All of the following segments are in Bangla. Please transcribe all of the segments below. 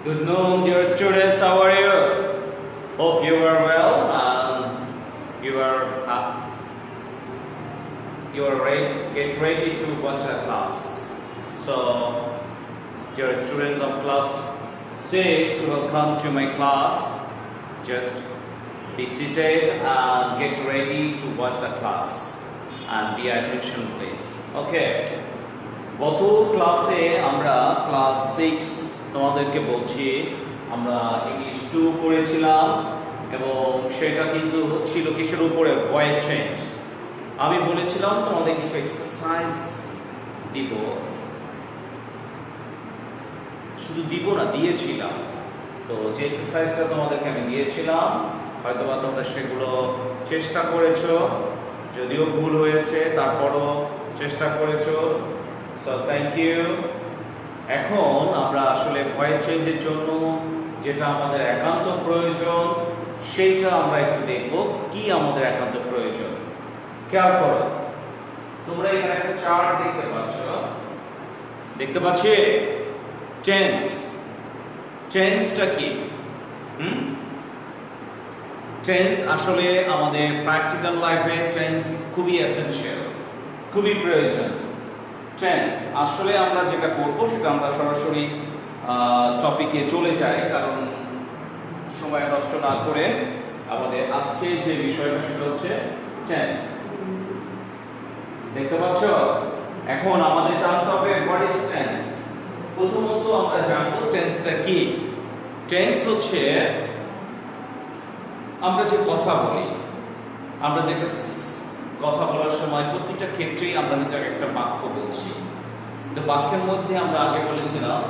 Good noon, dear students. How are you? Hope you are well and you are ready. Get ready to watch the class. So, dear students of class 6, welcome to my class. Just be seated and get ready to watch the class and be attention, please. Okay. গত ক্লাসে আমরা ক্লাস 6 তোমাদেরকে বলছি আমরা ইংলিশ 2 করেছিলাম এবং সেটা কিন্তু ছিল কিসের উপরে ভয়েস চেঞ্জ। আমি বলেছিলাম তোমাদের কিছু এক্সারসাইজ দিব, শুধু দিব না দিয়েছিলাম। তো যে এক্সারসাইজটা তোমাদেরকে আমি দিয়েছিলাম হয়তোবা তোমরা সেগুলো চেষ্টা করেছো, যদিও ভুল হয়েছে তারপরও চেষ্টা করেছো। So thank you. এখন আমরা আসলে ভয়েস চেঞ্জের জন্য যেটা আমাদের একান্ত প্রয়োজন সেইটা আমরা একটু দেখব কি আমাদের একান্ত প্রয়োজন। খেয়াল করো, তোমরা এখানে একটা চার্ট দেখতে পাচ্ছ টেন্স। টেন্সটা কি? টেন্স আসলে আমাদের প্র্যাকটিক্যাল লাইফে টেন্স খুবই এসেনশিয়াল, খুবই প্রয়োজন। টেন্স আসলে আমরা যেটা করব সেটা আমরা সরাসরি টপিকে চলে যাই, কারণ সময় নষ্ট না করে আমাদের আজকে যে বিষয়টা সেটা হচ্ছে টেন্স। দেখতে পাচ্ছ? এখন আমাদের জানতে হবে হোয়াট ইজ টেন্স। প্রথমত আমরা জানবো টেন্সটা কি। টেন্স হচ্ছে আমরা যে কথা বলি, আমরা যেটা কথা বলার সময় প্রতিটা ক্ষেত্রেই আমরা কিন্তু একটা বাক্য বলছি। তো বাক্যের মধ্যে আমরা আগে বলেছিলাম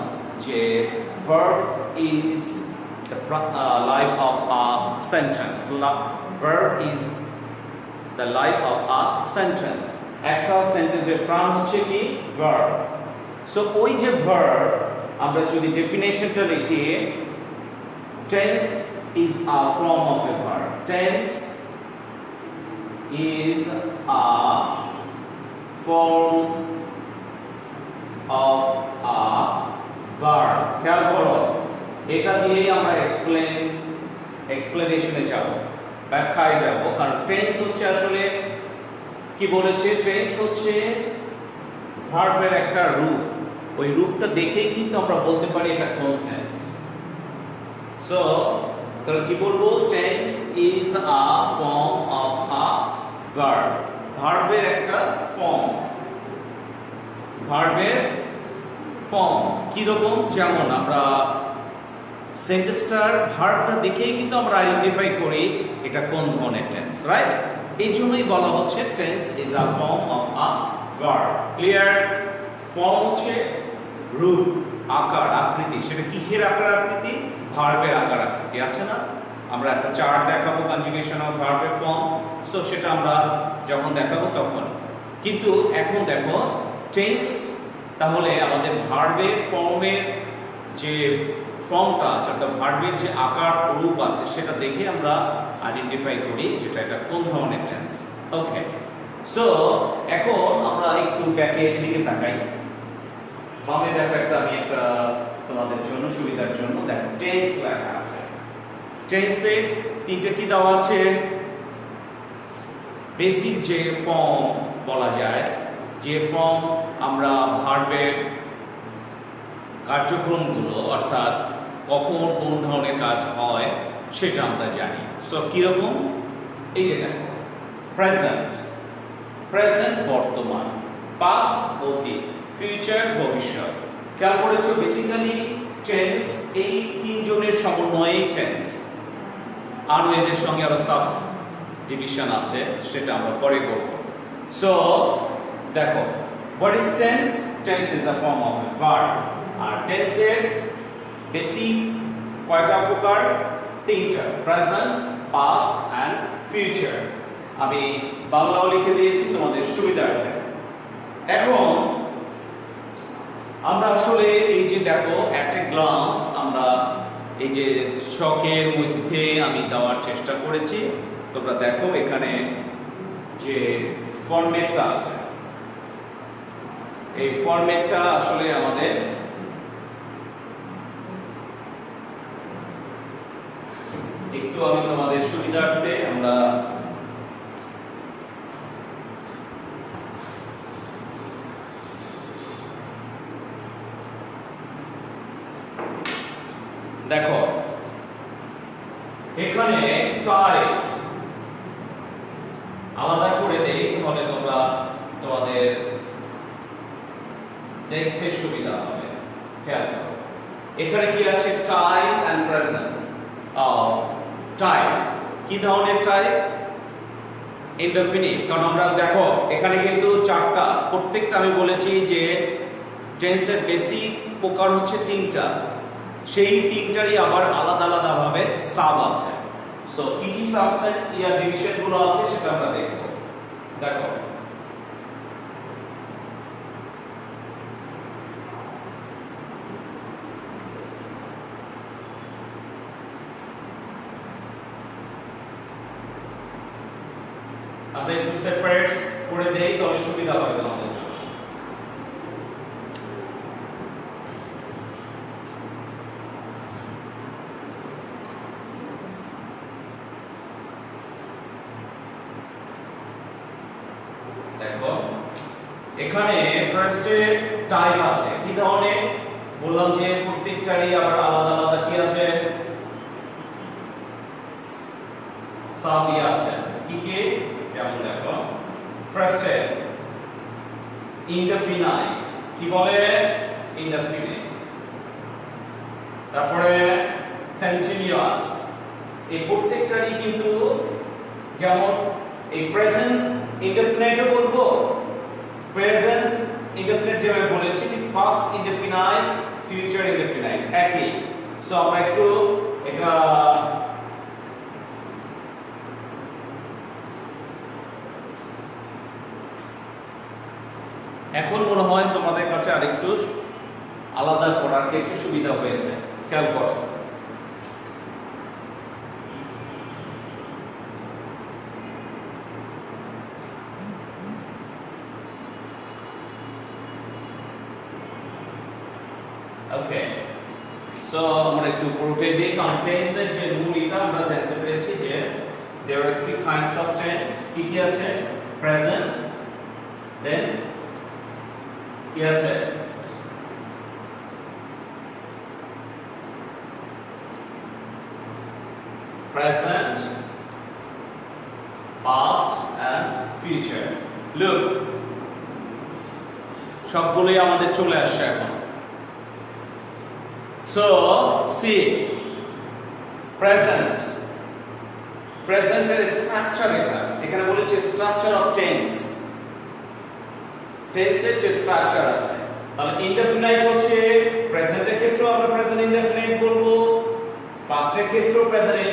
যে verb is the life of a sentence. Verb is the life of a sentence. একটা সেন্টেন্সের প্রাণ হচ্ছে কি? verb. সো ওই যে verb আমরা যদি ডেফিনেশনটা লিখি, tense is a form of a verb. Tense is a form of a verb. খেয়াল করো, এটা দিয়েই আমরা এক্সপ্লেনেশনে যাব, ব্যাখ্যায় যাব। কারণ টেন্স হচ্ছে আসলে কি বলেছে, টেন্স হচ্ছে ভার্বের একটা রূপ। ওই রূপটা দেখেই কিন্তু আমরা বলতে পারি এটা কোন টেন্স। সো তাহলে কি বলবো? Tense is a form of a verb. ভার্বের একটা ফর্ম। ভার্বের ফর্ম কি রকম? যেমন আমরা সেন্টেন্সটার ভার্বটা দেখেই কিন্তু আমরা আইডেন্টিফাই করি এটা কোন ধরনের টেন্স, রাইট? এই জন্যই বলা হচ্ছে tense is a form of a verb. Clear? Form হচ্ছে রূপ, আকার, আকৃতি। সেটা কিসের আকার আকৃতি? ভার্বের আকার আকৃতি। আছে না? আমরা একটা চার্ট দেখাবো কনজুগেশন অফ ভার্বের ফর্ম। সো সেটা আমরা যখন দেখাবো তখন। কিন্তু এখন দেখো টেন্স তাহলে আমাদের ভার্বের ফর্মের যে ফর্মটা আছে, অর্থাৎ ভার্বের যে আকার রূপ আছে সেটা দেখে আমরা আইডেন্টিফাই করি যেটা এটা কোন ধরনের টেন্স। ওকে, সো এখন আমরা একটু ব্যাকের দিকে তাকাই। বামে দেখো আমি একটা তোমাদের জন্য সুবিধার জন্য দেখো টেন্স লেখা আছে। টেন্সে তিনটে কি দেওয়া আছে? বেসিক যে ফর্ম বলা যায়, যে ফর্ম আমরা ভার্বের কার্যক্রমগুলো অর্থাৎ কখন কোন ধরনের কাজ হয় সেটা আমরা জানি। সো কিরকম? এই যে দেখো প্রেজেন্ট, প্রেজেন্ট বর্তমান, পাস্ট অতীত, ফিউচার ভবিষ্যৎ। খেয়াল করেছো বেসিক্যালি টেন্স এই তিনজনের সমন্বয়ে টেন্স। আর এদের সঙ্গে আরো সাব ডিভিশন আছে, সেটা আমরা পরে করব। সো দেখো what is tense? Tense is a form of a verb. আর টেন্সের বেসিক কয়টা প্রকার? তিনটা, প্রেজেন্ট, পাস্ট এন্ড ফিউচার। আমি বাংলাও লিখে দিয়েছি তোমাদের সুবিধার্থে। এখন আমরা আসলে এই যে দেখো এট এ গ্লান্স আমরা এই যে ছকের মধ্যে আমি দেওয়ার চেষ্টা করেছি। তোমরা দেখো এখানে যে ফরম্যাটটা আছে, এই ফরম্যাটটা আসলে আমাদের একটু আমি তোমাদের সুবিধার্থে আমরা দেখো এখানে টাইপস আলাদা করে দেই, তাহলে তোমরা তোমাদের দেখতে সুবিধা হবে। খেয়াল করো এখানে কি আছে, টাইপ এন্ড প্রেজেন্ট। টাইপ কি ধরনের টাইপ? ইনডেফিনিট। কারণ আমরা দেখো এখানে কিন্তু চারটা, প্রত্যেকটা আমি বলেছি যে টেন্সের বেসিক প্রকার হচ্ছে তিনটা, সেই তিনটারই আবার আলাদা আলাদা ভাবে সাব আছে। সো কি কি সাবসেট ইয়ার ডিভিশন গুলো আছে সেটা আমরা দেখব। দেখো আমরা একটু সেপারেট করে দেই, তাহলে সুবিধা হবে তোমাদের জন্য। দেখো এখানে ফার্স্টে টাইপ আছে, কি ধরনের বললাম যে প্রত্যেকটারই আবার আলাদা আলাদা কি আছে, সাব আছে। কি কি? যেমন দেখো ফার্স্টে ইনডেফিনাইট, কি বলে? ইনডেফিনিট। তারপরে কন্টিনিউয়াস, এই প্রত্যেকটারই কিন্তু যেমন এই প্রেজেন্ট ইনডেফিনাইটও বলবো, প্রেজেন্ট ইনডেফিনাইট যেভাবে বলেছি, ঠিক পাস্ট ইনডেফিনাইট, ফিউচার ইনডেফিনাইট একই। সো আমরা একটু এটা এখন মনে হয় তোমাদের কাছে আরেকটু আলাদা করার একটু সুবিধা হয়েছে। খেয়াল করো ওকে। সো আমরা একটু পুরোটাই দিই। টেন্সের যে মূল এটা আমরা জানতে পেরেছি যে there are three kinds of tense। কি কি আছে? প্রেজেন্ট, দেন কি আছে? Present, past and future. Look সবগুলোই আমাদের চলে আসছে এখন। So, see, present এর স্ট্রাকচার এটা, এখানে বলেছে স্ট্রাকচার অফ টেন্স, টেন্সের যে স্ট্রাকচার আছে। তাহলে ইনডেফিনাইট হচ্ছে প্রেজেন্টের ক্ষেত্রে আমরা প্রেজেন্ট ইনডেফিনাইট বলবো, পাস্টের ক্ষেত্রেও প্রেজেন্ট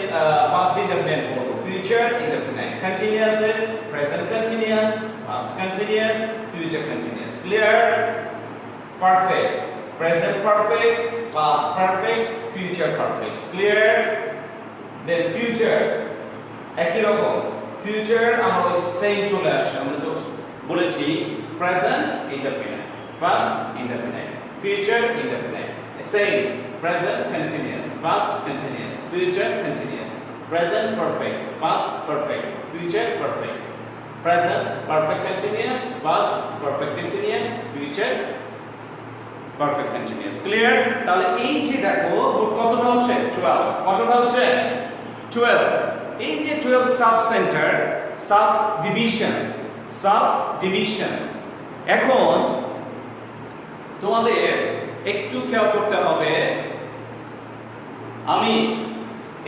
পাস্ট ইনডেফিনাইট বলবো, ফিউচার ইনডেফিনাইট, কন্টিনিউয়াস এর present continuous, past continuous, future continuous. Clear? Perfect, present perfect, past perfect, future perfect. Clear? Then future একই রকম, future আমরা ওই সেম চলে আসছে। আমরা তো বলেছি present indefinite, past indefinite, future indefinite, same, present continuous, past continuous, future continuous, present perfect, past perfect, future perfect, present perfect continuous, past perfect continuous, future perfect continuous. Clear? তাহলে এই যে দেখো কতটা হচ্ছে 12, কতটা হচ্ছে 12। এই যে 12 সাব সেন্টার, সাব ডিভিশন। এখন তোমাদের একটু খেয়াল করতে হবে, আমি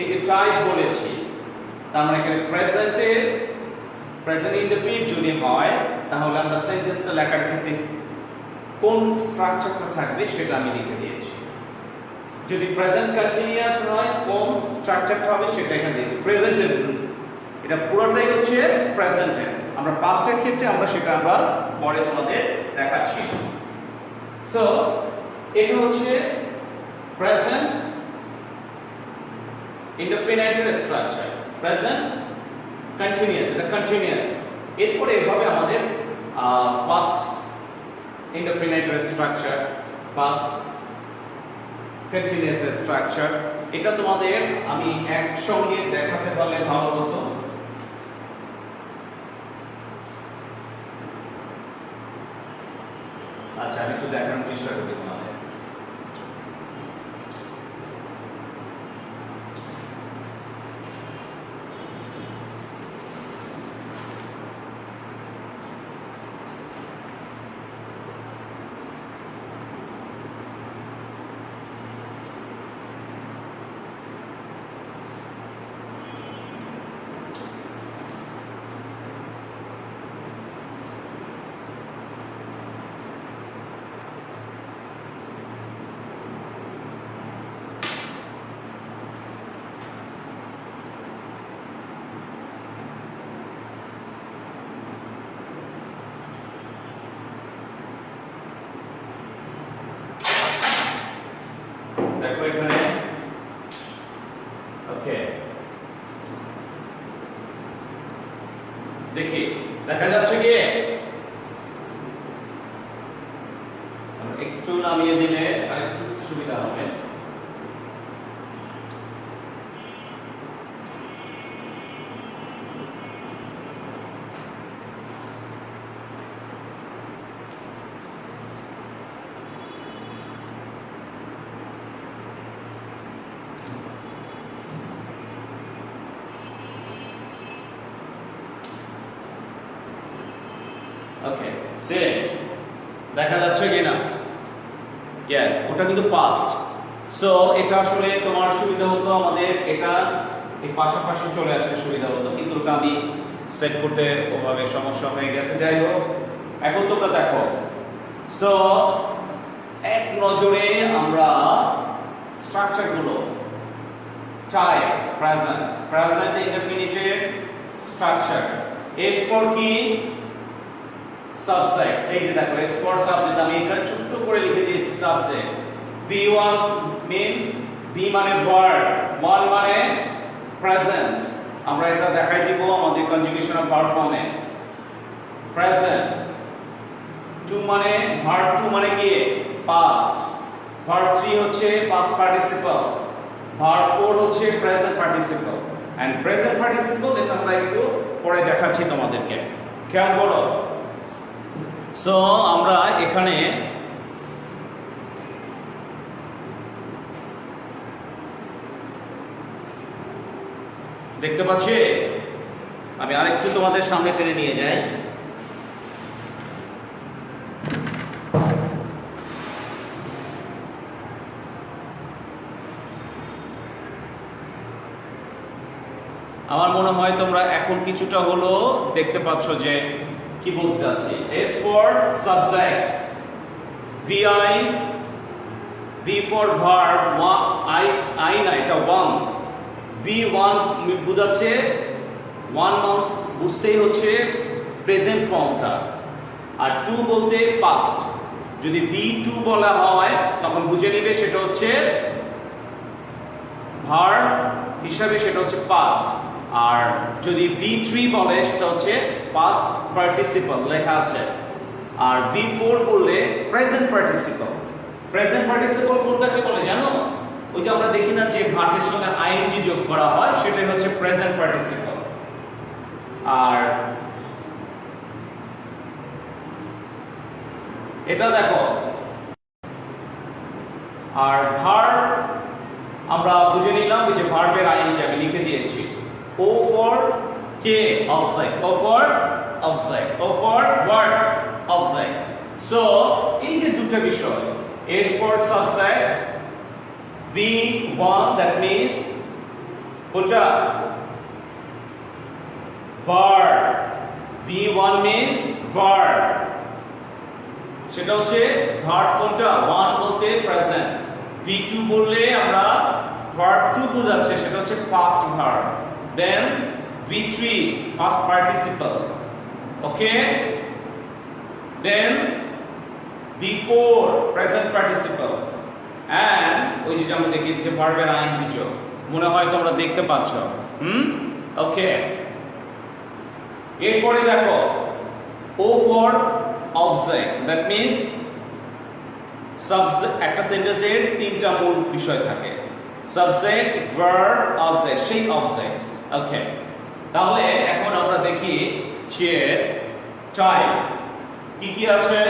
এই যে টাইপ বলেছি, তার মানে এখানে প্রেজেন্ট ইনডেফিনিট যদি হয়, তাহলে আমরা সেন্টেন্সটা লেখার ক্ষেত্রে কোন স্ট্রাকচারটা থাকবে সেটা আমি লিখে দিয়েছি। যদি প্রেজেন্ট কন্টিনিউয়াস হয়, কোন স্ট্রাকচারটা হবে সেটা এখানে দিয়েছি। প্রেজেন্টের এটা পুরোটাই হচ্ছে প্রেজেন্টের। আমরা পাস্টের ক্ষেত্রে আমরা সেটা আমরা পরে তোমাদের দেখাচ্ছি। সো এটা হচ্ছে প্রেজেন্ট ইনডেফিনাইটের স্ট্রাকচার, প্রেজেন্ট কন্টিনিউয়াস, এটা কন্টিনিউয়াস। এরপরে এভাবে আমাদের past indefinite structure, past continuous structure. এটা তোমাদের আমি একসঙ্গে দেখাতে পারলে ভালো হতো। আচ্ছা, আমি একটু দেখানোর চেষ্টা করি তোমাদের। দেখো এখানে, ওকে, দেখি দেখা যাচ্ছে কি? একটু নামিয়ে দিলে আরেকটু সুবিধা হবে। ওকে, সেম দেখা যাচ্ছে কিনা? ইয়েস, ওটা কিন্তু পাস্ট। সো এটা আসলে তোমার সুবিধা হতো, আমাদের এটা এই পাশাপাশি চলে আসলে সুবিধা হতো, কিন্তু ওটা আমি সেট করতে ওভাবে সমস্যা হয়ে গেছে। যাই হোক, এখন তোমরা দেখো। সো এক নজরে আমরা স্ট্রাকচারগুলো type present indefinitive structure. S for কি? সাবজেক্ট। এই যে দেখো, এস ফর সাবজেক্ট, আমি এখানে ছোট করে লিখে দিয়েছি সাবজেক্ট। V1 means V মানে ভার্ব, 1 মানে প্রেজেন্ট। আমরা এটা দেখাই দিব আমাদের কনজুগেশন অফ ভার্ব ফর্মে। প্রেজেন্ট 2 মানে ভার্ব, 2 মানে কি? পাস্ট। ভার্ব 3 হচ্ছে পাস্ট পার্টিসিপল। ভার্ব 4 হচ্ছে present participle. And present participle এটা আমরা একটু পরে দেখাচ্ছি তোমাদেরকে, খেয়াল করো। সো আমরা এখানে দেখতে পাচ্ছি, আমি আরেকটু তোমাদের সামনে টেনে নিয়ে যাই। আমার মনে হয় তোমরা এখন কিছুটা হলো দেখতে পাচ্ছ যে কি বলতে যাচ্ছি। S for subject, VI, V for verb, I না, এটা 1। V1 বুঝাচ্ছে 1 বুঝতেই হচ্ছে প্রেজেন্ট ফর্মটা, আর 2 বলতে পাস্ট। যদি V2 বলা হয় তখন বুঝে নেবে সেটা হচ্ছে ভার্ব হিসাবে, সেটা হচ্ছে পাস্ট। আর যদি V3 বলে সেটা হচ্ছে পাস্ট পার্টিসিপল লেখা আছে। আর V4 বললে প্রেজেন্ট পার্টিসিপল। প্রেজেন্ট পার্টিসিপল কোনটাকে বলে জানো? ওই যে আমরা দেখি না যে ভার্বের সঙ্গে আইএনজি যোগ করা হয়, সেটাই হচ্ছে প্রেজেন্ট পার্টিসিপল। আর এটা দেখো, আর ভার্ব আমরা বুঝে নিলাম, ওই যে ভার্বের আইএনজি আমি লিখে দিয়েছি। O for K? Object. O for object. O for what? Object. So এই যে দুটো বিষয়, S for subject, V1 that means কোনটা? verb। V1 means verb, সেটা হচ্ছে ভার্ব কোনটা? 1 বলতে প্রেজেন্ট। V2 বললে আমরা verb 2 বোঝাচ্ছে, সেটা হচ্ছে past verb। Then V3 past participle, okay? Then V4 present participle, and ওই যে আমরা দেখি যে ভার্বের আইএনজি যোগ, মনে হয় তোমরা দেখতে পাচ্ছ। ওকে, এরপরে দেখো O for object, that means subject একটা সেন্টেন্সের তিনটা মূল বিষয় থাকে, সাবজেক্ট, ভার্ব, অবজেক্ট, সেই অবজেক্ট। ওকে, তাহলে এখন আমরা দেখি যে টাইপ কি কি আছে।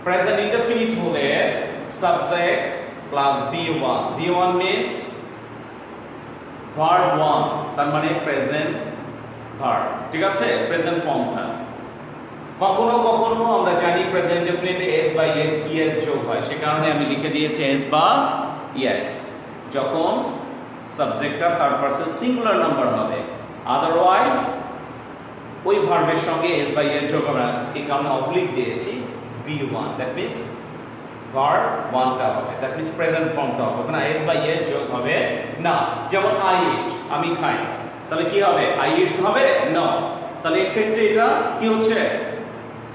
প্রেজেন্ট ইনডেফিনিট হলে subject plus V1, V1 means verb 1, তার মানে প্রেজেন্ট ভার্ব, ঠিক আছে, প্রেজেন্ট ফর্মটা। কখনো কখনো আমরা জানি প্রেজেন্ট ইনডেফিনিটে s বা es যোগ হয়, সে কারণে আমি লিখে দিয়েছি s বা es যখন সাবজেক্টটা থার্ড পারসন সিঙ্গুলার নাম্বার হবে। আদারওয়াইজ ওই ভার্বের সঙ্গে s বা es যোগ হবে, এই কারণে অবলিক দিয়েছি V1, দ্যাট মিন্স ভার্ব 1টা হবে, দ্যাট মিন্স প্রেজেন্ট ফর্মটা হবে না, s বা es যোগ হবে না। যেমন I eat, আমি খাই, তাহলে কি হবে? I eats হবে না, তাহলে এই ক্ষেত্রে এটা কি হচ্ছে?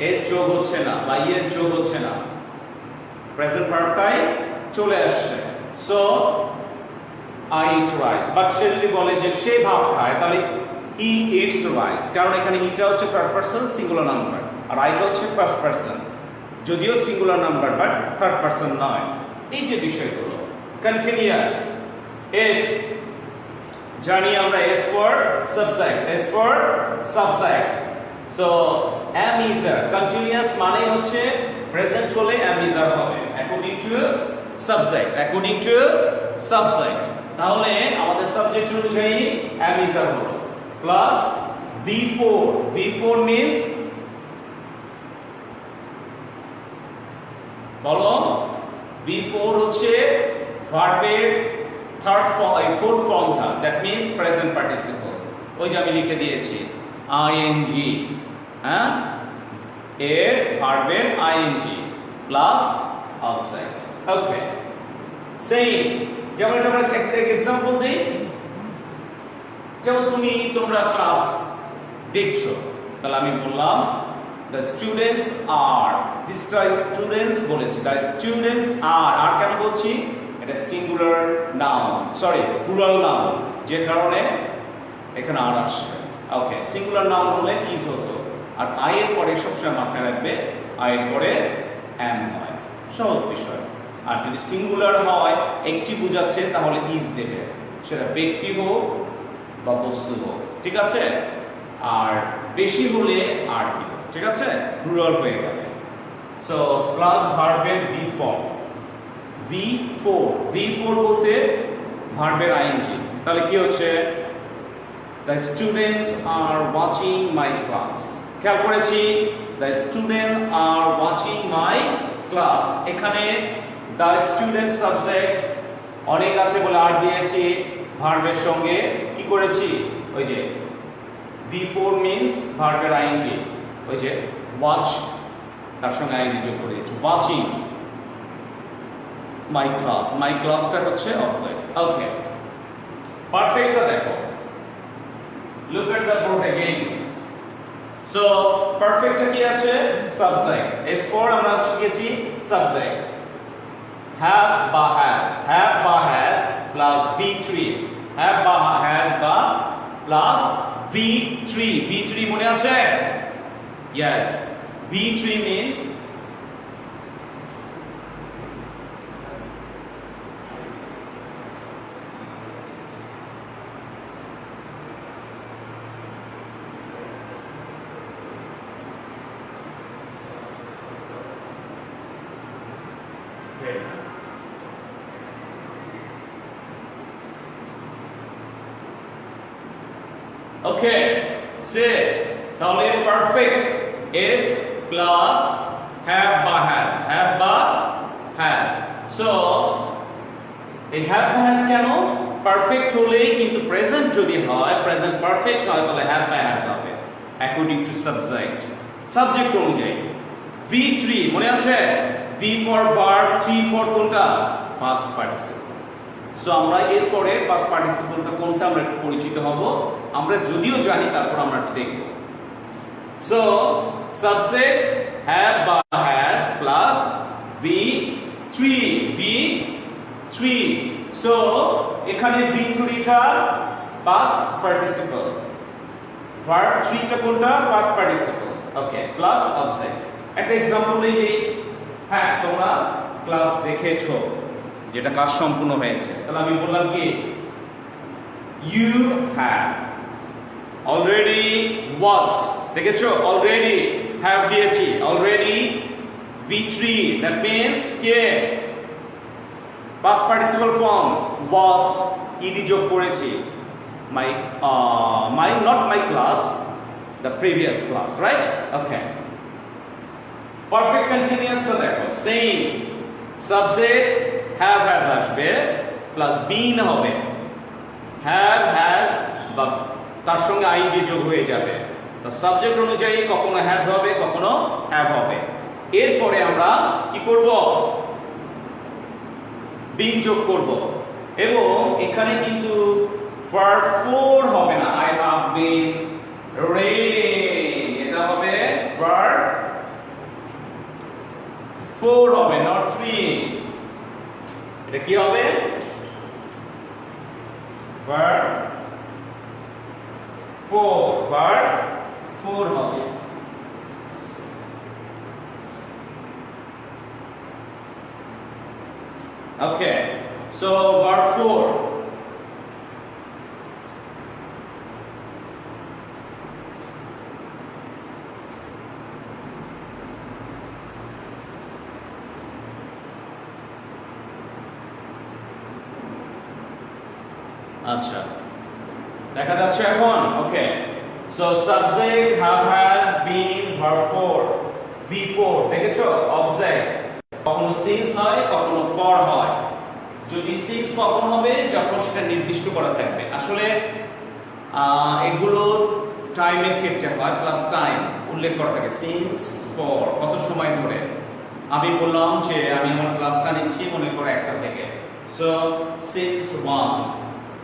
এর যোগ হচ্ছে না বা এর যোগ হচ্ছে না, প্রেজেন্ট ভার্বটাই চলে আসছে। So I eat rice, but সে যদি বলে যে সে ভাত খায়, তাহলে he eats rice, কারণ এখানে ইটা হচ্ছে থার্ড পারসন সিঙ্গুলার নাম্বার আর আইটা হচ্ছে ফার্স্ট পারসন, যদিও singular number but third person নয়। এই যে বিষয়গুলো কন্টিনিউয়াস, s জানি আমরা s for subject, s for subject. So am is a continuous মানে হচ্ছে প্রেজেন্ট হলে am is a হবে according to subject, according to subject. তাহলে আমাদের সাবজেক্ট অনুযায়ী am is a হলো প্লাস V4, V4 means বলো, V4 হচ্ছে ভার্বের থার্ড ফর্ম, ফোর্থ ফর্মটা, দ্যাট মিন্স প্রেজেন্ট পার্টিসিপল। ওই যে আমি লিখে দিয়েছি ing, হ্যাঁ, এর ভার্বের ing প্লাস অবজেক্ট। ওকে, সেইম যেমন এটা আমরা এক্সাম্পল দেই, যেমন তোমরা ক্লাস দেখছো, তাহলে আমি বললাম the students are, this students বলেছি, the students are, আর কেন বলছি? এটা singular noun, sorry plural noun, যে কারণে এখানে আর আসছে। ওকে, সিঙ্গুলার নাউন হলে ইজ হতো, আর আই এর পরে সবসময় মাথায় রাখবে আই এর পরে am হয়, সহজ বিষয়। আর যদি সিঙ্গুলার হয়, একটি বোঝাচ্ছে, তাহলে ইজ দেবে, সেটা ব্যক্তি হোক বা বস্তু হোক, ঠিক আছে। আর বেশি হলে আর কি, ঠিক আছে, প্লুরাল হয়ে যাবে। সো প্লাস ভার্বের বি ফর্ম V4, V4 বলতে ভার্বের ing, তাহলে কি হচ্ছে? The students are watching my class, খেয়াল করেছি, the students are watching my class, এখানে the student সাবজেক্ট অনেক আছে বলে আর দিয়েছি, ভার্বের সঙ্গে কি করেছি? ওই যে V4 means ভার্বের ing, ওই যে ওয়াচ, তার সঙ্গে ing যোগ করে দিয়েছি, ওয়াচিং মাই ক্লাস, মাই ক্লাসটা হচ্ছে অবজেক্ট। ওকে, পারফেক্টটা দেখো, look at the board again. So পারফেক্টটা কি আছে? সাবজেক্ট, s4 আমরা শিখেছি সাবজেক্ট, হ্যাভ বা হ্যাজ, হ্যাভ বা হ্যাজ প্লাস V3, হ্যাভ বা হ্যাজ বা প্লাস V3, V3 মনে আছে? Yes, V3 means okay, say তাহলে পারফেক্ট is plus have বা has, have বা has। সো এই have বা has কেন? পারফেক্ট হলে কিন্তু প্রেজেন্ট যদি হয়, প্রেজেন্ট পারফেক্ট হয়, তাহলে have বা has হবে অ্যাকর্ডিং টু সাবজেক্ট, সাবজেক্ট অনুযায়ী। V3 মনে আছে? V for verb, 3 for কোনটা? past participle। সো আমরা এরপরে past participle-টা কোনটা আমরা একটু পরিচিত হব, আমরা যদিও জানি, তারপর আমরা দেখব। সো সাবজেক্ট have বা has plus V3, V3। So এখানে V3টা past participle, verb 3টা কোনটা? past participle। ওকে, প্লাস অবজেক্ট। একটা एग्जांपल নেই, হ্যাঁ তোমরা ক্লাস দেখেছো, যেটা কাজ সম্পূর্ণ হয়েছে, তাহলে আমি বললাম কি ইউ হ্যাভ অলরেডি ওয়াচড, দেখেছো অলরেডি হ্যাভ দিয়েছি, already V3, that means K past participle form watched ed যোগ করেছি, my not my class, the previous class, right? Okay. Perfect continuous টা দেখো same subject have has আসবে প্লাস been হবে, have has বা তার সঙ্গে ing যোগ হয়ে যাবে, তো সাবজেক্ট অনুযায়ী কখনো has হবে কখনো have হবে। এরপরে আমরা কি করব, been যোগ করব, এবং এখানে কিন্তু verb 4 হবে না, I have been reading, এটা হবে verb 4 হবে, not 3। এটা কি হবে, verb 4 হবে। Okay, so verb 4, আচ্ছা দেখা যাচ্ছে এখন। Okay, so subject have has been verb 4 V4 দেখেছো, অবজেক্ট কখনো সিন্স হয় কখনো ফর হয়। যদি সিন্স কখন হবে, যখন সেটা নির্দিষ্ট করা থাকবে। আসলে এগুলো টাইমের ক্ষেত্রে হয়, প্লাস টাইম উল্লেখ করা থাকে, সিন্স ফর কত সময় ধরে। আমি বললাম যে আমি আমার ক্লাসটা নিচ্ছি মনে করে 1টা থেকে, সো সিন্স 1,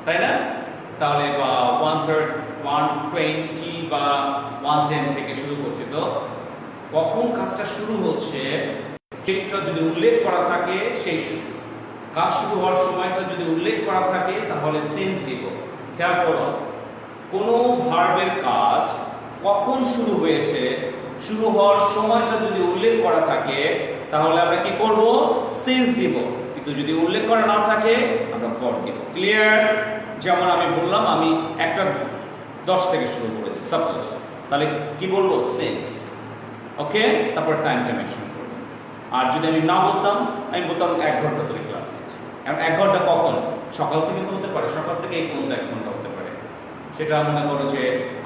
তাই না? তাহলে বা 1:30 1:20 বা 1:10 থেকে শুরু করছে, তো কখন কাজটা শুরু হচ্ছে সেটা যদি উল্লেখ করা থাকে, সেই কাজ শুরু হওয়ার সময়টা যদি উল্লেখ করা থাকে তাহলে সিন্স দিব। খেয়াল করো, কোনো ভার্বের কাজ কখন শুরু হয়েছে, শুরু হওয়ার সময়টা যদি উল্লেখ করা থাকে তাহলে আমরা কি করব, সিন্স দিব। কিন্তু যদি উল্লেখ করা না থাকে আমরা ফর দিব। ক্লিয়ার? যেমন আমি বললাম আমি 1:10 থেকে শুরু করেছি সাপোজ, তাহলে কি বলবো, সিন্স। ওকে, তারপর টাইমটা মেনশন করব। আর যদি আমি না বলতাম, আমি বলতাম 1 ঘন্টা ধরে ক্লাস নিচ্ছি। এখন 1 ঘন্টা কখন, সকাল থেকে তো হতে পারে, সকাল থেকে এই পর্যন্ত 1 ঘন্টা হতে পারে, সেটা মনে করো যে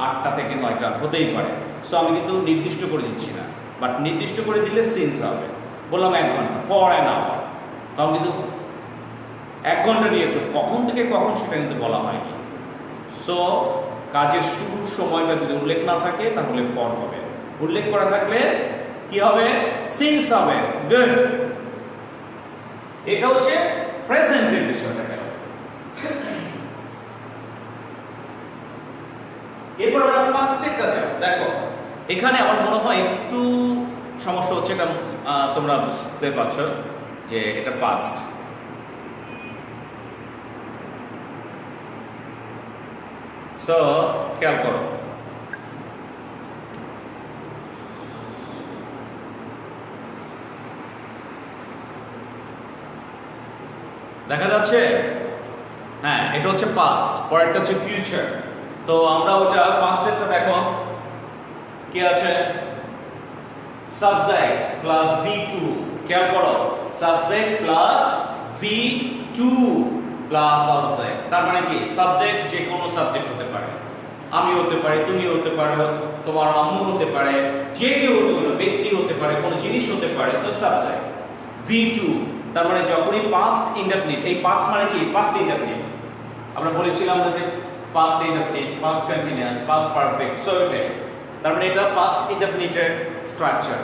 8টা থেকে 9টা হতেই পারে। সো আমি কিন্তু নির্দিষ্ট করে দিচ্ছি না, বাট নির্দিষ্ট করে দিলে সিন্স হবে। বললাম 1 ঘন্টা, ফর অ্যান আওয়ার, তাও কিন্তু 1 ঘন্টা নিয়েছো, কখন থেকে কখন সেটা কিন্তু বলা হয়নি। সো কাজের শুরুর সময়টা যদি উল্লেখ না থাকে তাহলে ফর হবে, উল্লেখ করা থাকলে কি হবে, সিন্স হবে। গুড, এটা হচ্ছে প্রেজেন্টের বিষয়টা গেল। এরপর আমরা পাস্টেরটা যাব। দেখো এখানে আমার মনে হয় একটু সমস্যা হচ্ছে, এটা তোমরা বুঝতে পারছো যে এটা পাস্ট। সো খেয়াল করো, দেখা যাচ্ছে, হ্যাঁ এটা হচ্ছে পাস্ট, পরেরটা হচ্ছে ফিউচার। তো আমরা ওটা পাস্টেরটা দেখো কি আছে, সাবজেক্ট প্লাস V2, খেয়াল করো, subject plus V2 plus object. তার মানে কি, সাবজেক্ট যে কোনো সাবজেক্ট হতে পারে, আমি হতে পারি, তুমি হতে পারো, তোমার আম্মু হতে পারে, যে কেউ হতে পারে, ব্যক্তি হতে পারে, কোনো জিনিস হতে পারে। সো সাবজেক্ট V2, তার মানে যখনই পাস্ট ইনডেফিনিট, এই পাস্ট মানে কি, পাস্ট ইনডেফিনিট আমরা বলেছিলাম যে past indefinite, past continuous, past perfect. So এটাই, তার মানে এটা পাস্ট ইনডেফিনিটের structure.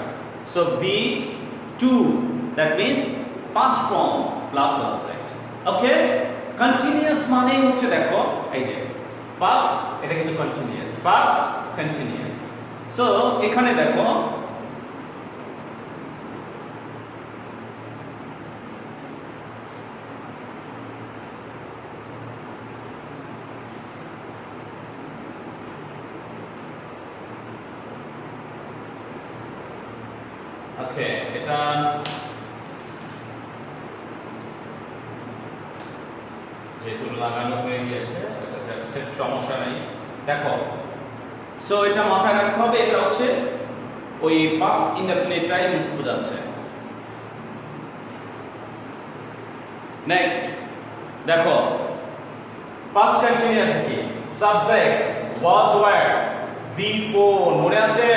So V2 that means past form plus subject. Okay, continuous মানে হচ্ছে দেখো এই যে পাস্ট, এটা কিন্তু কন্টিনিউয়াস, পাস্ট কন্টিনিউয়াস। সো এখানে দেখো ওকে, এটা যেহেতু লাগানো হয়ে গিয়েছে এটা সেট সমস্যা নেই। দেখো, সো এটা মাথায় রাখতে হবে, এটা হচ্ছে ওই পাস্ট ইনডেফিনিট টাইম বোঝাচ্ছে। নেক্সট দেখো, পাস্ট কন্টিনিউয়াস কি, সাবজেক্ট ওয়াজ ওয়্যার V4, মনে আছে?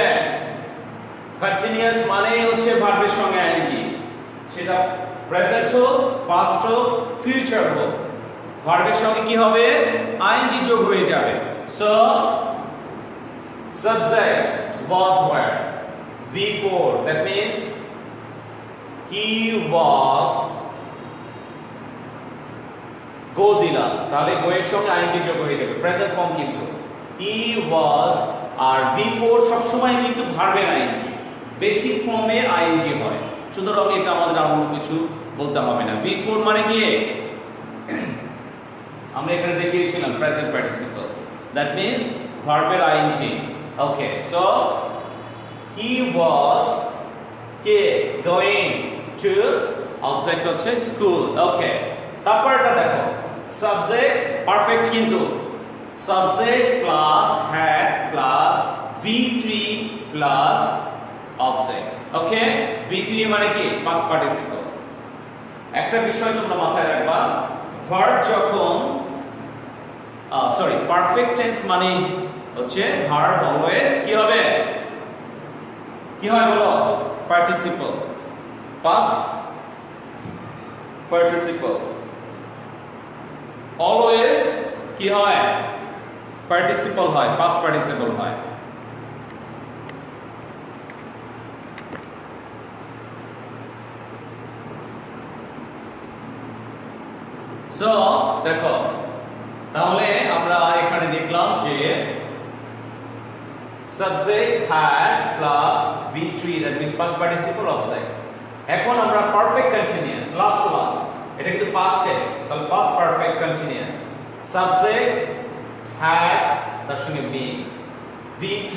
কন্টিনিউয়াস মানে হচ্ছে ভার্বের সঙ্গে আইএনজি, সেটা প্রেজেন্ট হোক, পাস্ট হোক, ফিউচার হোক, ভার্বের সঙ্গে কি হবে? আইএনজি যোগ হয়ে যাবে। So subject was where V4, that means he was go দিলাম, তাহলে go এর সঙ্গে আইএনজি যোগ হয়ে যাবে, প্রেজেন্ট ফর্ম কিন্তু he was, আর V4 সব সময় কিন্তু ভার্বের আইএনজি, বেসিক ফর্মে আইএনজি হয়, সুতরাং এটা আমাদের আর অন্য কিছু বলতে হবে না। V4 মানে কি আমরা এখানে দেখিয়েছিলাম প্রেজেন্ট পার্টিসিপল, that means ভার্বের ING. Okay, so he was going to, object হচ্ছে স্কুল। ওকে, তারপরটা দেখো, সাবজেক্ট পারফেক্ট কিন্তু subject plus had plus V3 plus object. Okay, V3 মানে কি? Past participle. একটা বিষয় তোমরা মাথায় রাখবা, ভার্ব যখন পারফেক্ট টেন্স মানে হচ্ছে ভার্ব অলওয়েজ কি হবে? কি হয় বলো? Participle, past participle. অলওয়েজ কি হয়? পার্টিসিপল হয়, পাস্ট পার্টিসিপল হয়। সো দেখো, তাহলে আমরা এখানে দেখলাম যে subject had plus V3, that means past participle object। এখন আমরা পারফেক্ট কন্টিনিউয়াস, লাস্ট ওয়ান, এটা কিন্তু পাস্টে, তাহলে past perfect continuous, subject had তার সঙ্গে being V3,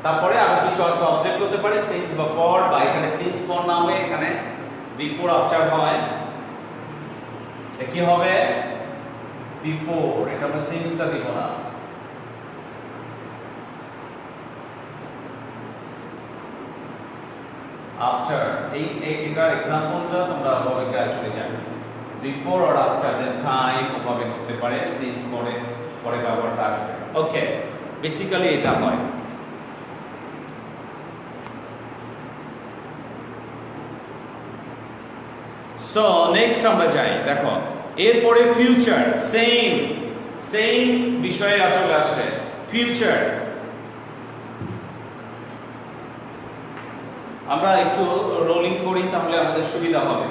তারপরে আরো কিছু আছে, অবজেক্ট হতে পারে সিন্স বা ফর, বা এখানে সিন্স ফর না হয়ে এখানে V4 আফটার হয়, কি হবে? V4, এটা আমরা সিন্সটা দিব না। আফটার, এটার এক্সাম্পলটা তোমরা ভাবে চলে যাবে, before or after then time ভাবে করতে পারে, সিন্স পরে ব্যবহারটা আসবে। ওকে, বেসিক্যালি এটা হয়। সো নেক্সট আমরা যাই, দেখো এরপরে ফিউচার, সেম বিষয়ে চলে আসছে ফিউচার। আমরা একটু রোলিং করি, তাহলে আমাদের সুবিধা হবে।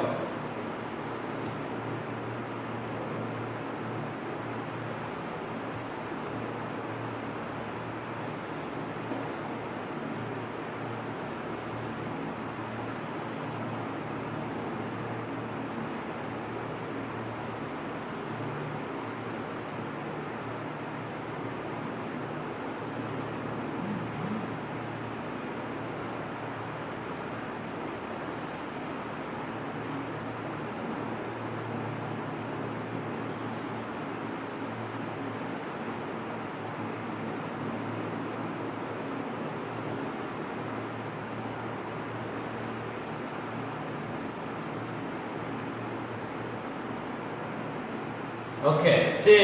ওকে, সে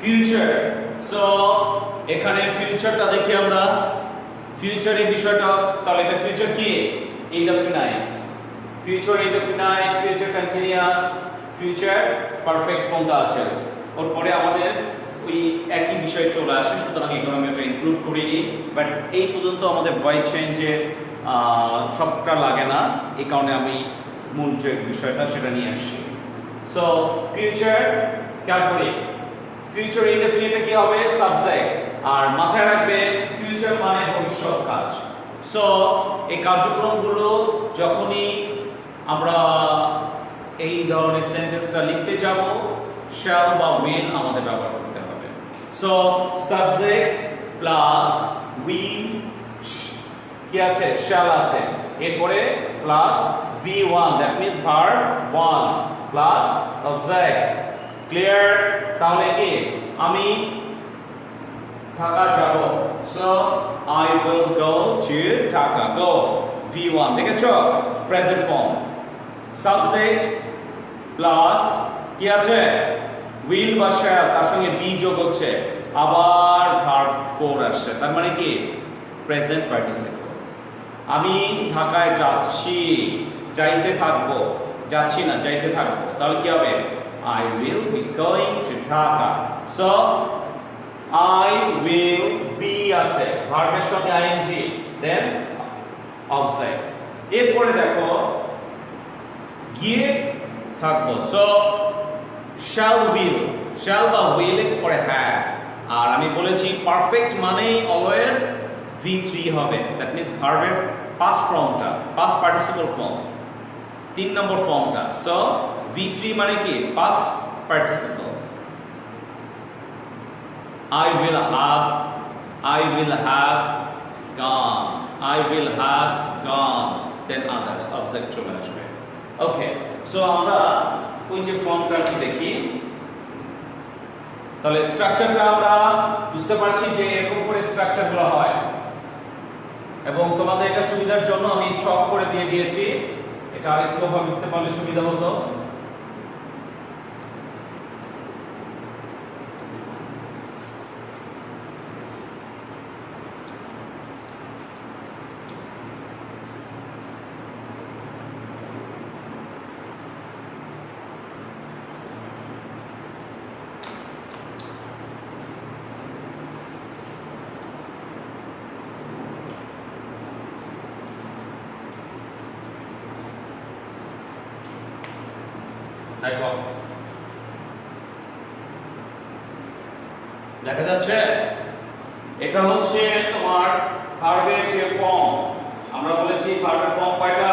ফিউচার। সো এখানে ফিউচারটা দেখি আমরা, ফিউচারের বিষয়টা, তাহলে এটা ফিউচার কি? Indefinite, future indefinite, future continuous, future perfect কোনটা আছে, ওর পরে আমাদের ওই একই বিষয় চলে আসে, সুতরাং এগুলো আমি একটা ইনক্লুড করিনি, বাট এই পর্যন্ত আমাদের ভয়েস চেঞ্জের সবটা লাগে না, এই কারণে আমি মূল যে বিষয়টা সেটা নিয়ে আসছি। সো ফিউচার খেয়াল করি, ফিউচার ইনডেফিনিটে কি হবে? সাবজেক্ট, আর মাথায় রাখবে ফিউচার মানে ভবিষ্যৎ কাজ। সো এই কার্যক্রমগুলো যখনই আমরা এই ধরনের সেন্টেন্সটা লিখতে যাব, শ্যাল বা উইল আমাদের ব্যবহার করতে হবে। সো সাবজেক্ট প্লাস উই, কি আছে? শ্যাল আছে, এরপরে plus V1, that means verb 1 plus object clear? তাহলে কি আমি ঢাকা যাব, so I will go to Dhaka. Go V1 দেখেছো প্রেজেন্ট ফর্ম, সাবজেক্ট প্লাস কি আছে উইল বা শ্যাল, তার সঙ্গে বি যোগ হচ্ছে, আবার ভার্ব ফোর আসছে, তার মানে কি প্রেজেন্ট পার্টিসিপল। আমি ঢাকায় যাচ্ছি, যাইতে থাকবো, যাচ্ছি না যাইতে থাকবো, তাহলে কি হবে I will be going to Dhaka. So I will be আছে ভার্বের সঙ্গে ing, then object। এরপরে দেখো গিয়ে থাকবো, so shall বা will এর পরে হ্যাঁ, আর আমি বলেছি পারফেক্ট মানেই অলওয়েজ V3 হবে, দ্যাট মিন্স ভার্বের পাস্ট ফর্মটা, পাস্ট পার্টিসিপল ফর্ম, 3 নম্বর ফর্মটা। সো V3 মানে কি past participle. I will have gone, then other subject চলে আসবে। ওকে, সো আমরা ওই যে ফর্মটা দেখি, তাহলে স্ট্রাকচারটা আমরা বুঝতে পারছি যে এরকম করে স্ট্রাকচারগুলো হয়, এবং তোমাদের এটা সুবিধার জন্য আমি ছক করে দিয়ে দিয়েছি, এটা আরেকটু ভাবে লিখতে পারলে সুবিধা হতো। দেখো দেখা যাচ্ছে এটা হচ্ছে তোমার ভার্বের যে ফর্ম, আমরা বলেছি ভার্বের ফর্ম কয়টা,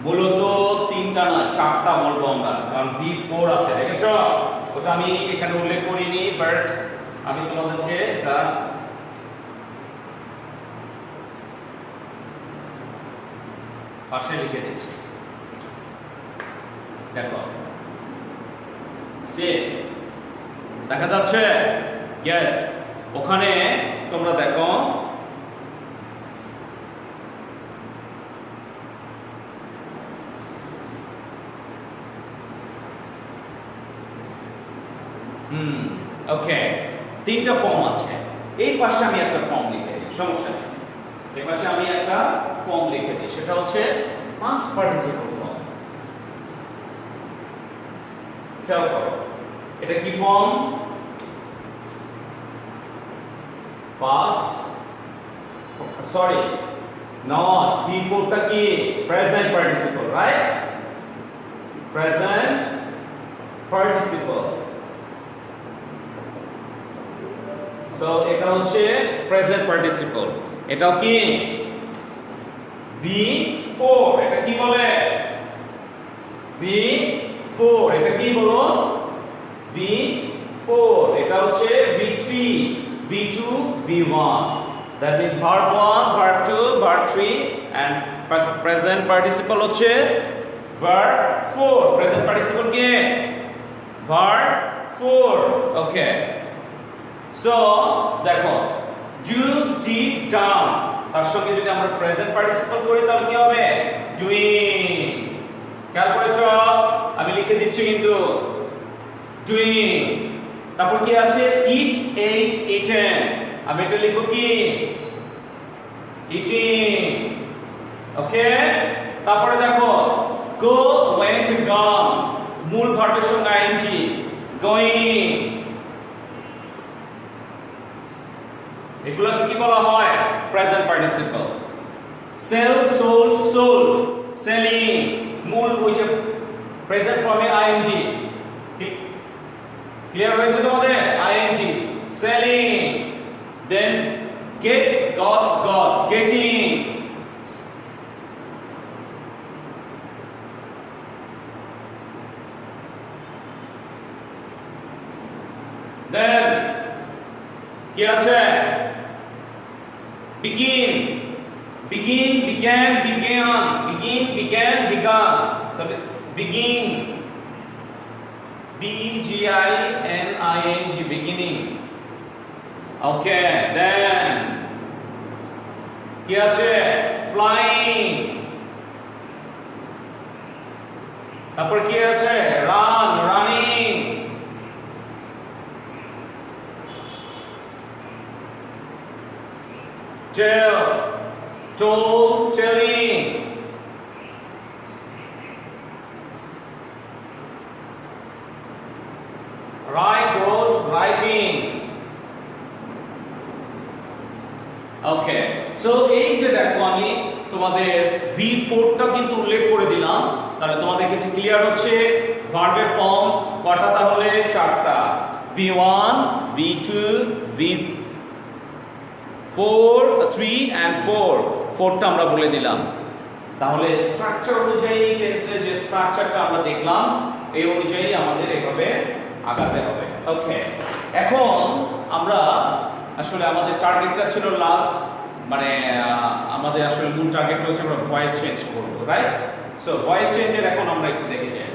মূলত 3টা না 4টা বলবো আমরা, কারণ V4 আছে দেখেছো, ওটা আমি এখানে উল্লেখ করিনি, বাট আমি তোমাদেরকে এটা পাশে লিখে দিচ্ছি। দেখো সে দেখা যাচ্ছে, ইয়েস, ওখানে তোমরা দেখো ওকে 3টা ফর্ম আছে, এই পাশে আমি একটা ফর্ম লিখে দিই, সমস্যা নেই, এই পাশে আমি একটা ফর্ম লিখে দিই, সেটা হচ্ছে পাস্ট পার্টিসিপল ফর্ম। খেয়াল করো এটা কি form, past, sorry not, B4 টা কি present participle, right, present participle. So এটা হচ্ছে প্রেজেন্ট পার্টিসিপল, এটাও কি V4, এটা কি বলে V4, এটা কি বলো V4, এটা হচ্ছে V3, V2, V1, that means verb 1, verb 2, verb 3 and present participle হচ্ছে verb 4, present participle কি verb 4, okay, so দেখো you did done, তার সঙ্গে যদি আমরা প্রেজেন্ট পার্টিসিপল করি তাহলে কি হবে doing, খেয়াল করেছো, আমি লিখে দিচ্ছি কিন্তু doing, তারপর কি আছে eat, ate, eaten, আমি এটা লিখব কি eating, ওকে, তারপরে দেখো go, went, gone, মূল ভার্বের সঙ্গে ing, going, এগুলোকে কি বলা হয় present participle. sell, sold, sold, selling, মূল ওই যে প্রেজেন্ট ফর্মে ing, ক্লিয়ার হয়েছে তোমাদের, ing, selling, then get, got, getting, then কি আছে begin, began, began, begin, began, began, তবে begin, beginning, beginning. Okay, then কি আছে flying, তারপর কি আছে run, running, tell, told, telling, write, wrote, writing. ওকে, সো এই যে দেখো আমি তোমাদের V4 টা কিন্তু উল্লেখ করে দিলাম, তাহলে তোমাদের কাছে ক্লিয়ার হচ্ছে ভার্বের ফর্ম কটা, তাহলে চারটা, V1, V2, V4, 3 and 4, 4টা আমরা বলে দিলাম। তাহলে স্ট্রাকচার অনুযায়ী টেন্সের যে স্ট্রাকচারটা আমরা দেখলাম এই অনুযায়ী আমাদের এভাবে আগাতে হবে। ওকে, এখন আমরা আসলে আমাদের টার্গেটটা ছিল লাস্ট, মানে আমাদের আসলে মূল টার্গেট হচ্ছে আমরা ভয়েস চেঞ্জ করব, রাইট? সো ভয়েস চেঞ্জের এখন আমরা একটু দেখে যাই।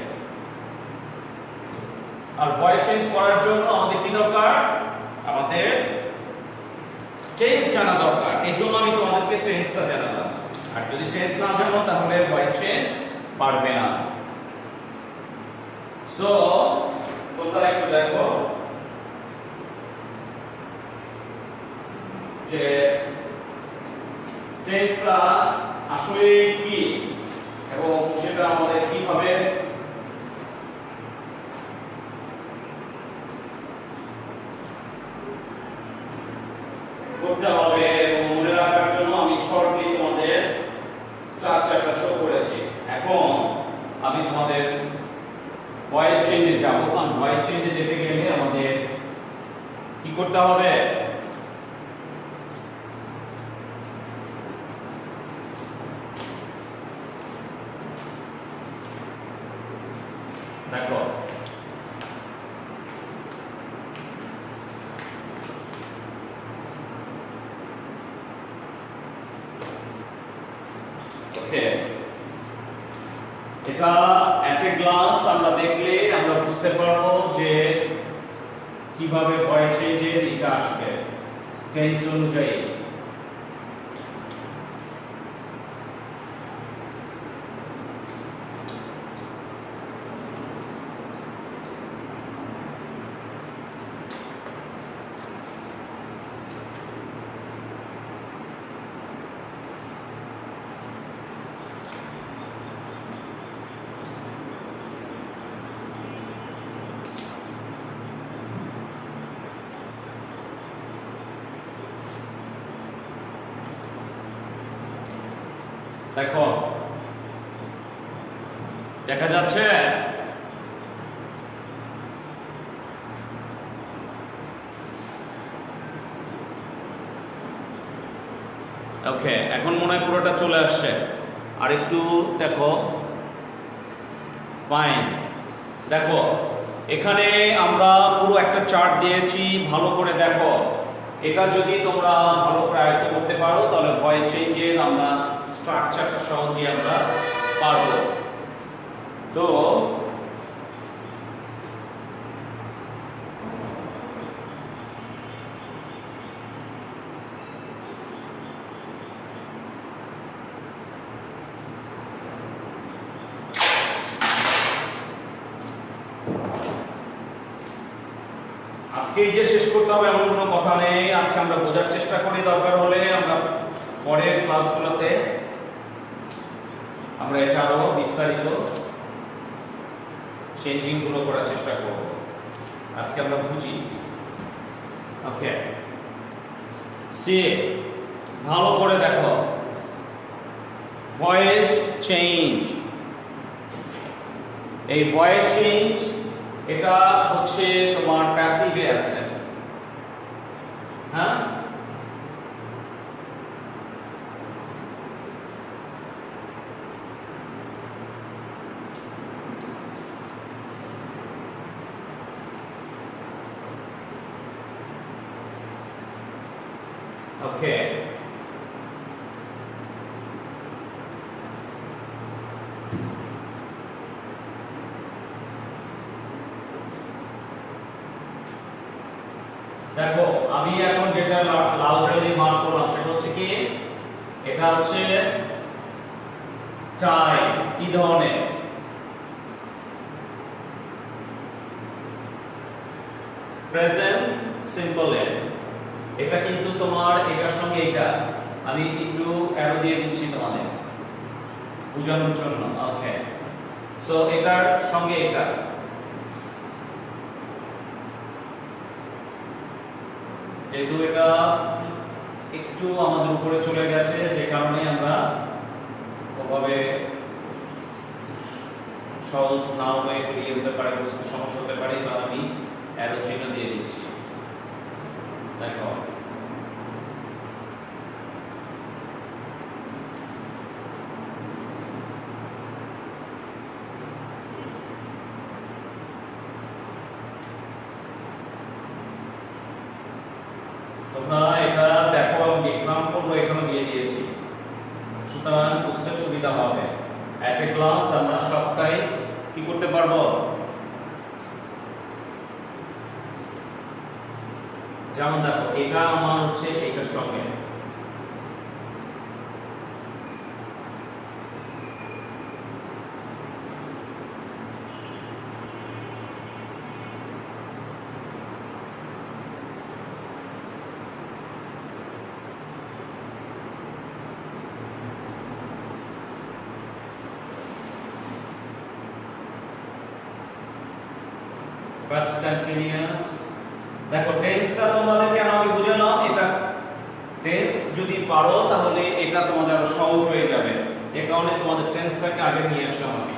আর ভয়েস চেঞ্জ করার জন্য আমাদের কি দরকার? আমাদের টেন্স জানা দরকার। এই জন্য আমি তোমাদেরকে টেন্সটা জানালাম, আর যদি টেন্স না জানো তাহলে ভয়েস চেঞ্জ পারবে না। সো তোমরা একটু দেখো যে টেন্সটা আসলে কি এবং সেটা আমাদের কিভাবে করতে হবে এবং মনে রাখার জন্য আমি শর্টলি তোমাদের স্ট্রাকচারটা শো করেছি। এখন আমি তোমাদের ভয়েস চেঞ্জে যাব, কারণ ভয়েস চেঞ্জে যেতে গেলে আমাদের কি করতে হবে? দেখো ওকে, এটা এট এ গ্লান্স আমরা দেখলে আমরা বুঝতে পারবো যে কিভাবে ভয়েস চেঞ্জের এটা আসবে টেন্স অনুযায়ী। দেখো দেখা যাচ্ছে ওকে, এখন মনে হয় পুরোটা চলে আসছে, আর একটু দেখো ফাইন। দেখো এখানে আমরা পুরো একটা চার্ট দিয়েছি, ভালো করে দেখো। এটা যদি তোমরা ভালো করে আয়ত্ত করতে পারো তাহলে ভয়েস চেঞ্জের আমরা স্ট্রাকচারটা সহজেই আমরা পারবো। তো আজকে এই যে শেষ করতে হবে এমন কোনো কথা নেই। আজকে আমরা বোঝার চেষ্টা করি, দরকার হলে আমরা পরের ক্লাসগুলোতে আমরা এটা আরো বিস্তারিত চেঞ্জিং গুলো করার চেষ্টা করব। আজকে আমরা বুঝি। ওকে, সি ভালো করে দেখো, ভয়েস চেঞ্জ। এই ভয়েস চেঞ্জ এটা হচ্ছে তোমার প্যাসিভে আছে, হ্যাঁ? ওকে, দেখো আমি এখন যেটা লাল কালি দিয়ে মার্ক করলাম সেটা হচ্ছে কি, এটা হচ্ছে টাই। কি ধরনের? প্রেজেন্ট সিম্পল এর। এটা কিন্তু তোমার এটার সঙ্গে এটা আমি একটু অ্যারো দিয়ে দিচ্ছি তোমাদের বোঝানোর জন্য। ওকে, সো এটার সঙ্গে এটা যেহেতু এটা একটু আমাদের উপরে চলে গেছে, যে কারণে আমরা ওভাবে সহজ নাও হয়ে ক্লিয়ার হতে পারে, বুঝতে সমস্যা হতে পারে, বা আমি অ্যারো চিহ্ন দিয়ে দিচ্ছি। দেখো তোমরা এটা দেখো, আমি এক্সাম্পল এখানে দিয়ে দিয়েছি, সুতরাং বুঝতে সুবিধা হবে। অ্যাট এ গ্লান্স আমরা সবটাই কি করতে পারবো। যেমন দেখো এটা আমার হচ্ছে এটার সঙ্গে, past continuous। দেখো টেন্সটা তোমাদের কেন আমি বুঝালাম, এটা টেন্স যদি পারো তাহলে এটা তোমাদের আরো সহজ হয়ে যাবে, এই কারণে তোমাদের টেন্সটাকে আগে নিয়ে আসলাম আমি।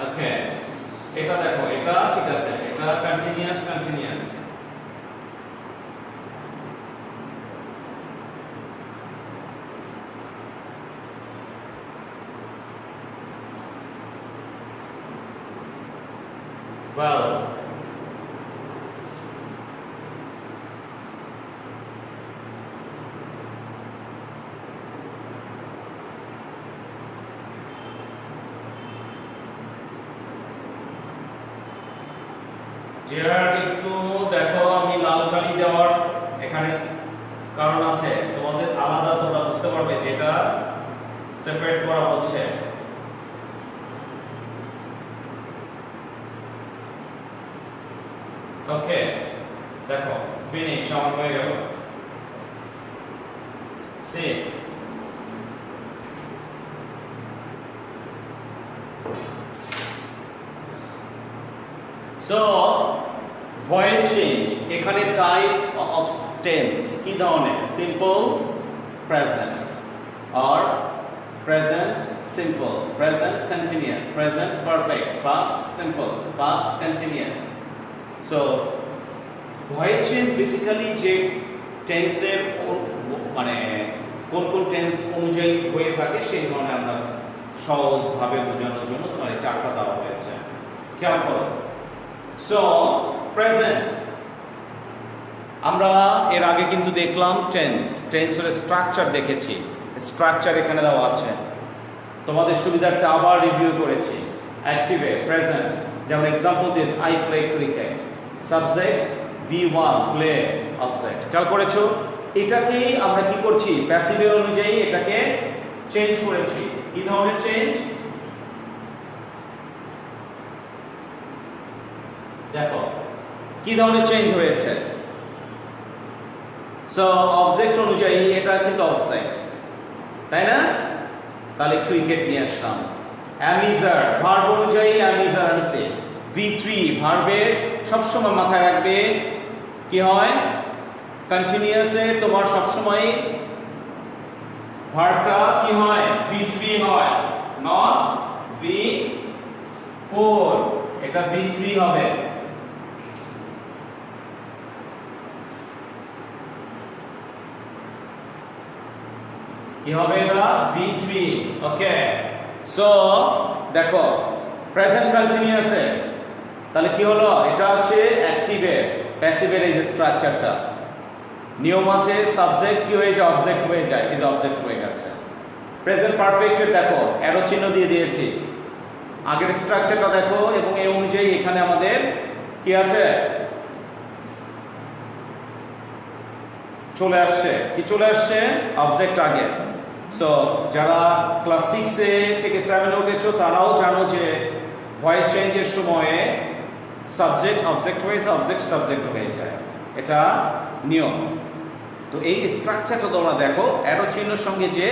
ওকে, এটা দেখো এটা ঠিক আছে, এটা কন্টিনিউয়াস কন্টিনিউয়াস। well যেটা একটু দেখো আমি লাল কালি দেওয়ার এখানে কারণ আছে, তোমাদের আলাদা তোমরা বুঝতে পারবে যেটা সেপারেট করা হচ্ছে। ওকে, দেখো ফিনিশ আমার হয়ে গেল। সি সো ভয়েল চেঞ্জ, এখানে টাইপ অফ টেন্স কি ধরনের, সিম্পল প্রেজেন্ট আর present simple, present continuous, present perfect, past simple, past continuous. So voice change basically যে টেন্সের মানে কোন কোন টেন্স অনুযায়ী হয়ে থাকে সেই ধরনের আমরা সহজভাবে বোঝানোর জন্য তোমার এই চারটা দেওয়া হয়েছে, খেয়াল করো। সো প্রেজেন্ট আমরা এর আগে কিন্তু দেখলাম টেন্সের স্ট্রাকচার দেখেছি, স্ট্রাকচার এখানে দেওয়া আছে, তোমাদের সুবিধার্থে আবার রিভিউ করেছি। অ্যাক্টিভে প্রেজেন্ট, যেমন এক্সাম্পল দিয়েছি I play cricket, subject V1 play, object. খেয়াল করেছো, এটাকে আমরা কি করছি, প্যাসিভের অনুযায়ী এটাকে চেঞ্জ করেছি। কি ধরনের চেঞ্জ, দেখো কি ধরনের চেঞ্জ হয়েছে। সো অবজেক্ট অনুযায়ী এটা কিন্তু অবজেক্ট, তাই না? তাহলে ক্রিকেট নিয়ে আসলাম। অ্যামিজার ভার্ব অনুযায়ী অ্যামিজার আনছে। V3 ভার্বের সবসময় মাথায় রাখবে কি হয়, কন্টিনিউয়াসে তোমার সবসময় ভার্বটা কি হয়, V3 হয়, নট V4, এটা V3 হবে। কি হবে এটা, V3। ওকে, সো দেখো প্রেজেন্ট কন্টিনিউয়াসে তাহলে কি হলো, এটা হচ্ছে অ্যাক্টিভের প্যাসিভের এই যে স্ট্রাকচারটা, নিয়ম আছে, সাবজেক্ট কি হয়ে যায়, অবজেক্ট হয়ে যায়, ইজ অবজেক্ট হয়ে গেছে। প্রেজেন্ট পারফেক্টের দেখো অ্যারো চিহ্ন দিয়ে দিয়েছি, আগের স্ট্রাকচারটা দেখো, এবং এই অনুযায়ী এখানে আমাদের কি আছে, চলে আসছে, কি চলে আসছে? অবজেক্ট আগে। সো যারা ক্লাস 6 থেকে 7 উঠেছো তারাও জানো যে ভয়েস চেঞ্জের সময়ে সাবজেক্ট অবজেক্ট হয়েছে, অবজেক্ট সাবজেক্ট হয়ে যায়, এটা নিয়ম। তো এই স্ট্রাকচারটা তোমরা দেখো, অ্যারো চিহ্নের সঙ্গে যে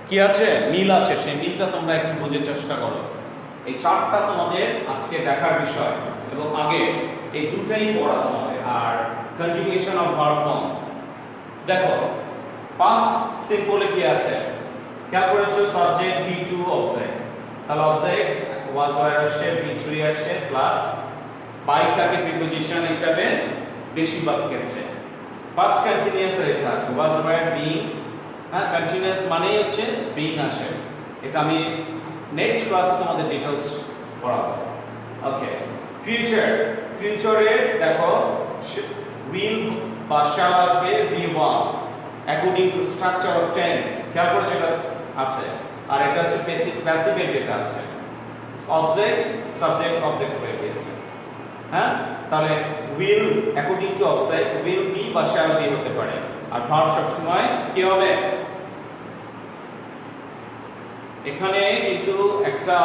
কি আছে, মিল আছে, সেই মিলটা তোমরা একটু বোঝার চেষ্টা করো। এই চারটা তোমাদের আজকে দেখার বিষয়, এবং আগে এই দুটাই পড়া তোমাদের। আর কনজুগেশন অফ ভার্ব ফর্ম দেখো, পাস্ট সিম্পলে কি আছে, খেয়াল করেছো? সাবজেক্ট V2 অবজেক্ট, তাহলে অবজেক্ট ওয়াজ ওয়্যার আসছে, V3 আসছে, প্লাস বাই থাকে প্রিপোজিশন হিসাবে বেশিরভাগ ক্ষেত্রে। পাস্ট কন্টিনিউয়াস এর এটা আছে ওয়াজ ওয়্যার বিং, হ্যাঁ কন্টিনিউয়াস মানেই হচ্ছে বিং আসে, এটা আমি নেক্সট ক্লাসে তোমাদের ডিটেইলস পড়াবো। ওকে, ফিউচার, ফিউচারে দেখো উইল বা শ্যাল আসবে V1 according to structure of tense, খেয়াল করেছো এটা আছে। আর এটা হচ্ছে বেসিক প্যাসিভের যেটা আছে, অবজেক্ট সাবজেক্ট অবজেক্ট হয়ে গিয়েছে, হ্যাঁ। তাহলে will according to object will be বা শ্যাল বি হতে পারে। আর ভার্ব সব সময় কি হবে? এখানে কিন্তু একটা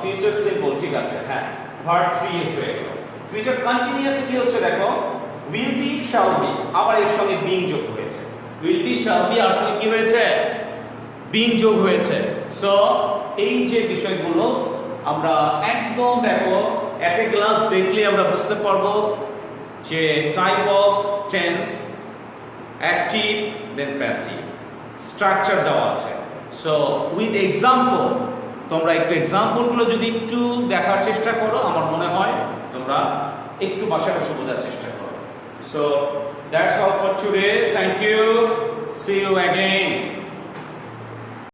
ফিউচার সিম্বল, ঠিক আছে, হ্যাঁ ভার্ব 3 হয়ে গেল। ফিউচার কন্টিনিউয়াস কি হচ্ছে দেখো, উইল বি শ্যাল বি, আবার এর সঙ্গে বিং যোগ হয়েছে। উইল বি শ্যাল বি আর সঙ্গে কি হয়েছে? বিং যোগ হয়েছে। সো এই যে বিষয়গুলো আমরা একদম দেখো এট এ গ্লাস দেখলে আমরা বুঝতে পারবো যে type of tense, active then passive, structure দেওয়া আছে। সো উইথ এক্সাম্পল, তোমরা একটু এক্সাম্পলগুলো যদি একটু দেখার চেষ্টা করো, আমার মনে হয় তোমরা একটু বাসায় বসে বোঝার চেষ্টা করো। So that's all for today, thank you, see you again.